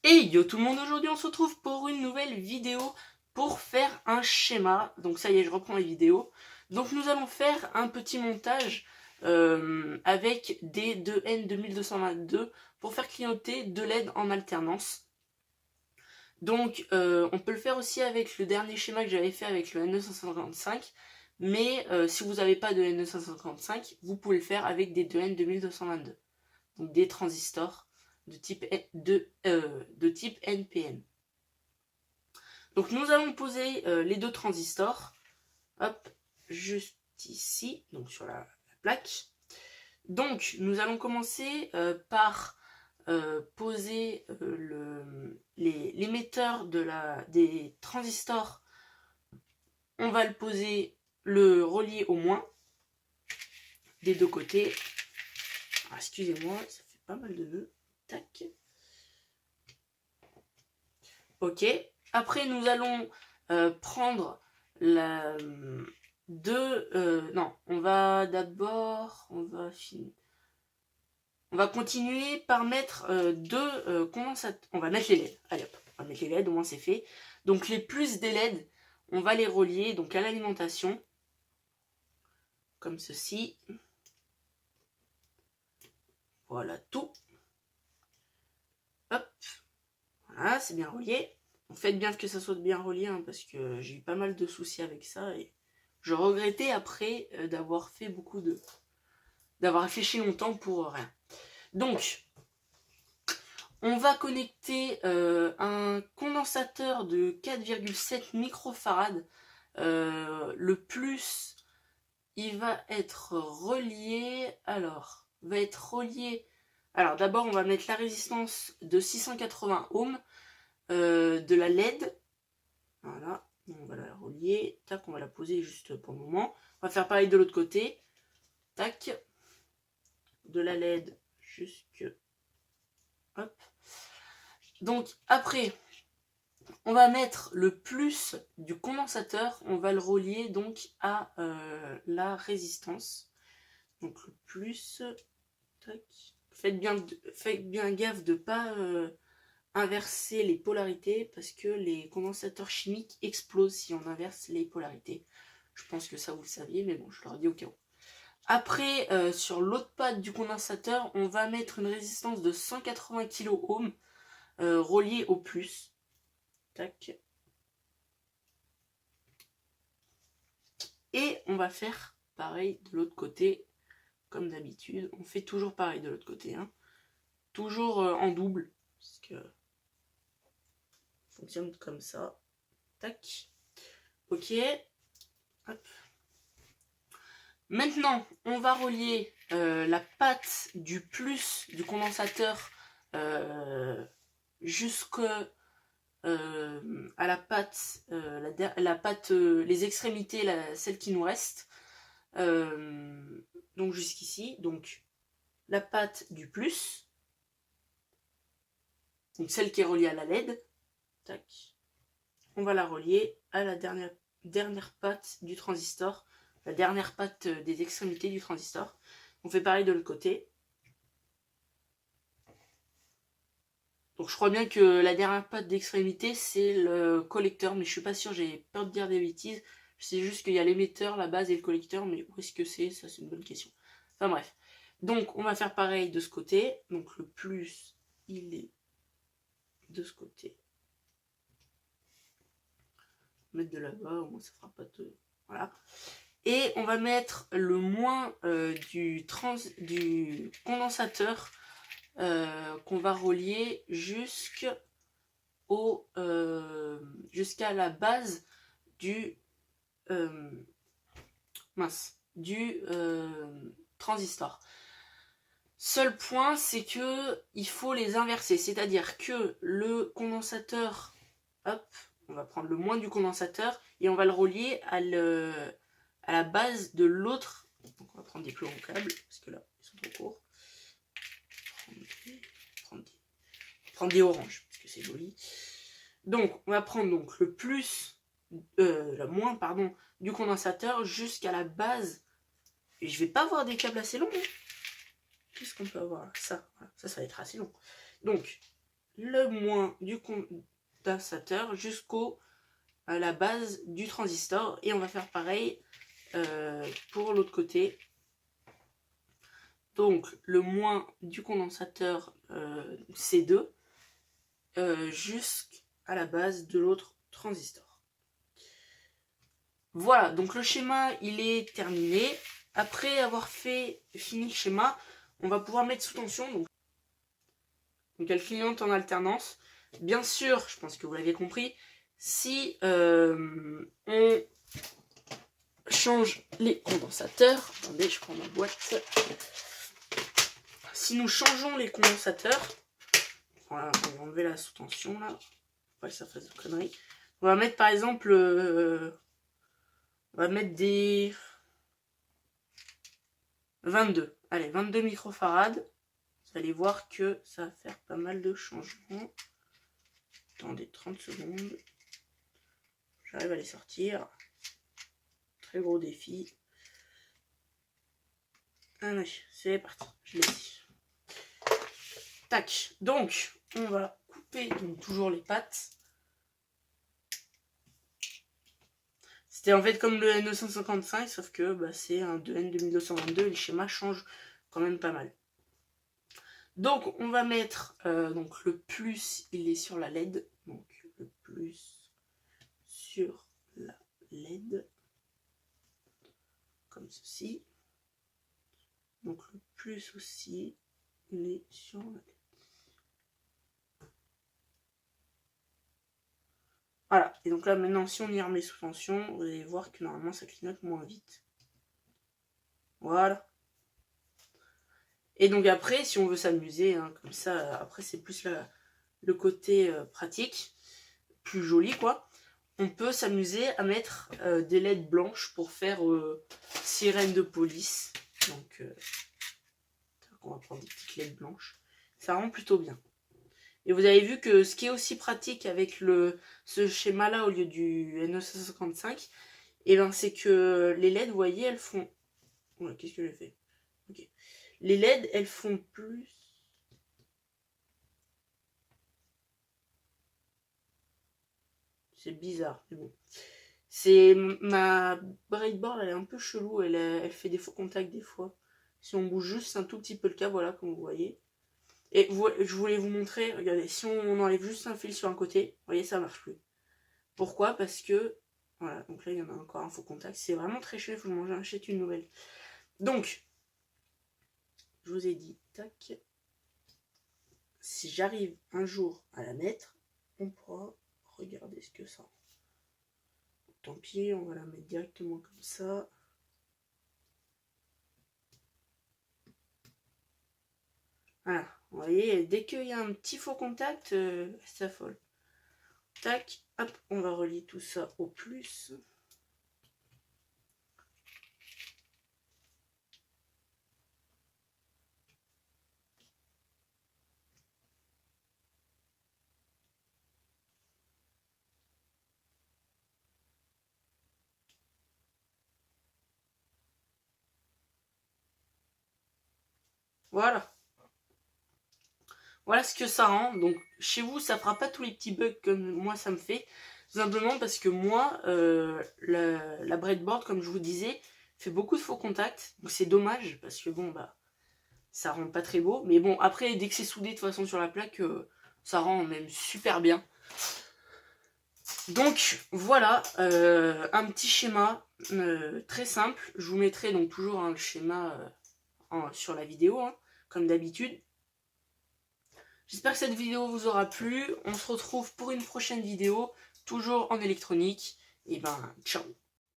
Hey yo tout le monde, aujourd'hui on se retrouve pour une nouvelle vidéo pour faire un schéma. Donc ça y est, je reprends les vidéos. Donc nous allons faire un petit montage avec des 2N2222 pour faire clignoter 2 LED en alternance. Donc on peut le faire aussi avec le dernier schéma que j'avais fait avec le N255. Mais si vous n'avez pas de N255, vous pouvez le faire avec des 2N2222. Donc des transistors de type NPN. Donc nous allons poser les deux transistors, hop, juste ici, donc sur la plaque. Donc nous allons commencer par poser l'émetteur des transistors. On va le poser, le relier au moins des deux côtés. Ah, excusez-moi, ça fait pas mal de nœuds. Tac. Ok. Après, nous allons prendre non, on va d'abord, on va continuer par mettre deux condensateurs. On va mettre les LED. Allez hop, on va mettre les LED, au moins c'est fait. Donc les plus des LED, on va les relier donc à l'alimentation, comme ceci. Voilà tout. Hop. Voilà, c'est bien relié. Faites bien que ça soit bien relié, hein, parce que j'ai eu pas mal de soucis avec ça et je regrettais après d'avoir réfléchi longtemps pour rien. Donc, on va connecter un condensateur de 4,7 microfarad. Le plus, il va être relié. Alors, d'abord, on va mettre la résistance de 680 ohms. De la LED, voilà, on va la relier, tac, on va la poser juste pour le moment. On va faire pareil de l'autre côté, tac, de la LED jusque, hop. Donc après, on va mettre le plus du condensateur, on va le relier donc à la résistance. Donc le plus, tac. Faites bien gaffe de pas inverser les polarités parce que les condensateurs chimiques explosent si on inverse les polarités. Je pense que ça vous le saviez, mais bon, je leur dis au cas où. Après, sur l'autre patte du condensateur, on va mettre une résistance de 180 kΩ reliée au plus. Tac. Et on va faire pareil de l'autre côté, comme d'habitude. On fait toujours pareil de l'autre côté, hein. Toujours en double, parce que fonctionne comme ça. Tac. Ok. Hop. Maintenant, on va relier la patte du plus du condensateur jusqu'à la patte, les extrémités, celle qui nous reste. Donc jusqu'ici. Donc la patte du plus, donc celle qui est reliée à la LED. Tac. On va la relier à la dernière patte du transistor, la dernière patte des extrémités du transistor. On fait pareil de l'autre côté. Donc je crois bien que la dernière patte d'extrémité c'est le collecteur, mais je suis pas sûr, j'ai peur de dire des bêtises. Je sais juste qu'il y a l'émetteur, la base et le collecteur, mais où est-ce que c'est? Ça c'est une bonne question. Enfin bref. Donc on va faire pareil de ce côté. Donc le plus, il est de ce côté. Mettre de là-bas, au moins ça fera pas de... Voilà. Et on va mettre le moins du condensateur qu'on va relier jusqu'à la base du transistor. Seul point, c'est que il faut les inverser, c'est-à-dire que le condensateur, hop, on va prendre le moins du condensateur et on va le relier à la base de l'autre. Donc on va prendre des plus longs câbles, parce que là, ils sont trop courts. Prendre des oranges, parce que c'est joli. Donc, on va prendre donc le moins, du condensateur jusqu'à la base. Et je vais pas avoir des câbles assez longs. Qu'est-ce qu'on peut avoir? Ça, voilà. Ça va être assez long. Donc, le moins du condensateur jusqu'au la base du transistor. Et on va faire pareil pour l'autre côté. Donc le moins du condensateur C2 jusqu'à la base de l'autre transistor. Voilà, donc le schéma il est terminé. Après avoir fini le schéma, on va pouvoir mettre sous tension. Donc elle clignote en alternance. Bien sûr, je pense que vous l'avez compris, si on change les condensateurs, attendez, je prends ma boîte. Si nous changeons les condensateurs, voilà, on va enlever la sous tension là, pour pas que ça fasse de conneries. On va mettre par exemple, on va mettre des 22. Allez, 22 microfarad. Vous allez voir que ça va faire pas mal de changements. Attendez 30 secondes. J'arrive à les sortir. Très gros défi. Allez, c'est parti. Je l'ai dit. Tac. Donc, on va couper donc, toujours les pattes. C'était en fait comme le N255, sauf que bah, c'est un N2222 et le schéma change quand même pas mal. Donc on va mettre donc le plus, il est sur la LED, donc le plus sur la LED, comme ceci. Donc le plus aussi, il est sur la LED. Voilà, et donc là maintenant si on y remet sous tension, vous allez voir que normalement ça clignote moins vite. Voilà. Et donc après, si on veut s'amuser, hein, comme ça, après c'est plus le côté pratique, plus joli quoi. On peut s'amuser à mettre des LED blanches pour faire sirène de police. Donc on va prendre des petites LED blanches. Ça rend plutôt bien. Et vous avez vu que ce qui est aussi pratique avec ce schéma là au lieu du N955, et ben c'est que les LED, vous voyez, elles font... Ouais, qu'est-ce que j'ai fait? Ok. Les LED, elles font plus... C'est bizarre, mais bon. C'est ma breadboard, elle est un peu chelou, elle fait des faux contacts des fois. Si on bouge juste un tout petit peu le câble, voilà, comme vous voyez. Et je voulais vous montrer, regardez, si on enlève juste un fil sur un côté, vous voyez, ça marche plus. Pourquoi? Parce que, voilà, donc là, il y en a encore un faux contact. C'est vraiment très cher, il faut que j'en achète une nouvelle. Donc, je vous ai dit, tac. Si j'arrive un jour à la mettre, on pourra regarder ce que ça rend. Tant pis, on va la mettre directement comme ça. Voilà, vous voyez, dès qu'il y a un petit faux contact, ça folle. Tac, hop, on va relier tout ça au plus. Voilà. Voilà ce que ça rend. Donc chez vous, ça fera pas tous les petits bugs comme moi ça me fait. Tout simplement parce que moi, la breadboard, comme je vous disais, fait beaucoup de faux contacts. Donc c'est dommage parce que bon, bah, ça rend pas très beau. Mais bon, après, dès que c'est soudé de toute façon sur la plaque, ça rend même super bien. Donc voilà, un petit schéma très simple. Je vous mettrai donc toujours le schéma sur la vidéo, hein, comme d'habitude. J'espère que cette vidéo vous aura plu. On se retrouve pour une prochaine vidéo, toujours en électronique. Et ben, ciao!